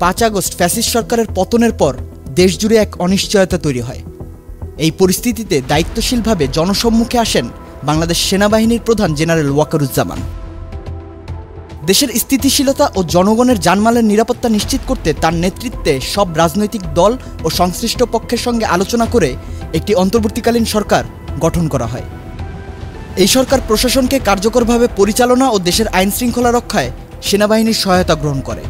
5 August fascist সরকারের পতনের পর দেশজুড়ে এক অনিশ্চয়তা তৈরি হয়। এই পরিস্থিতিতে দায়িত্বশীলভাবে জনসম্মুখে আসেন বাংলাদেশ সেনাবাহিনীর প্রধান জেনারেল ওয়াকারুজ্জামান। দেশের স্থিতিশীলতা ও জনগণের জানমালের নিরাপত্তা নিশ্চিত করতে তার নেতৃত্বে সব রাজনৈতিক দল ও সংশ্লিষ্ট পক্ষের সঙ্গে আলোচনা করে একটি অন্তর্বর্তীকালীন সরকার গঠন করা হয়। এই সরকার প্রশাসনকে কার্যকরভাবে পরিচালনা ও দেশের আইন শৃঙ্খলা রক্ষায় সেনাবাহিনীর সহায়তা গ্রহণ করে।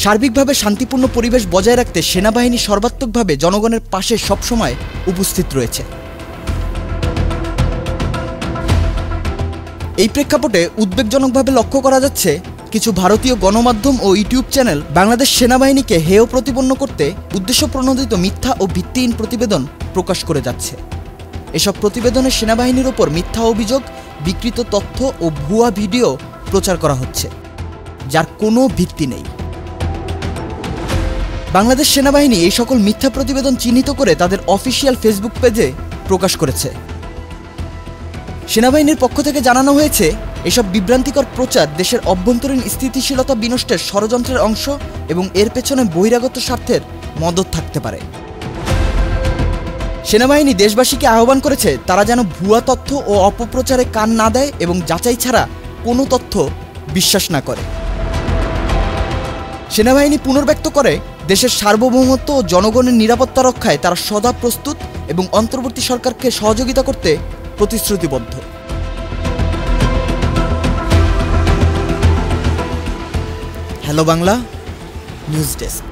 সার্বিকভাবে শান্তিপূর্ণ পরিবেশ বজায় রাখতে সেনাবাহিনী সর্বাত্মকভাবে জনগণের পাশে সবসময় উপস্থিত রয়েছে। এই প্রেক্ষাপটে উদ্বেগজনকভাবে লক্ষ্য করা যাচ্ছে কিছু ভারতীয় গণমাধ্যম ও ইউটিউব চ্যানেল বাংলাদেশ সেনাবাহিনীকে হেয় প্রতিপন্ন করতে উদ্দেশ্যপ্রণোদিত মিথ্যা ও ভিত্তিহীন প্রতিবেদন প্রকাশ করে যাচ্ছে। এসব প্রতিবেদনে সেনাবাহিনীর ওপর মিথ্যা অভিযোগ, বিকৃত তথ্য ও ভুয়া ভিডিও প্রচার করা হচ্ছে, যার কোনো ভিত্তি নেই। বাংলাদেশ সেনাবাহিনী এই সকল মিথ্যা প্রতিবেদন চিহ্নিত করে তাদের অফিসিয়াল ফেসবুক পেজে প্রকাশ করেছে। সেনাবাহিনীর পক্ষ থেকে জানানো হয়েছে, এসব বিভ্রান্তিকর প্রচার দেশের অভ্যন্তরীণ স্থিতিশীলতা বিনষ্টের ষড়যন্ত্রের অংশ এবং এর পেছনে বহিরাগত স্বার্থের মদদ থাকতে পারে। সেনাবাহিনী দেশবাসীকে আহ্বান করেছে তারা যেন ভুয়া তথ্য ও অপপ্রচারে কান না দেয় এবং যাচাই ছাড়া কোনো তথ্য বিশ্বাস না করে। সেনাবাহিনী পুনর্ব্যক্ত করে দেশের সার্বভৌমত্ব ও জনগণের নিরাপত্তা রক্ষায় তারা সদা প্রস্তুত এবং অন্তর্বর্তী সরকারকে সহযোগিতা করতে প্রতিশ্রুতিবদ্ধ। Hello Bangla news desk.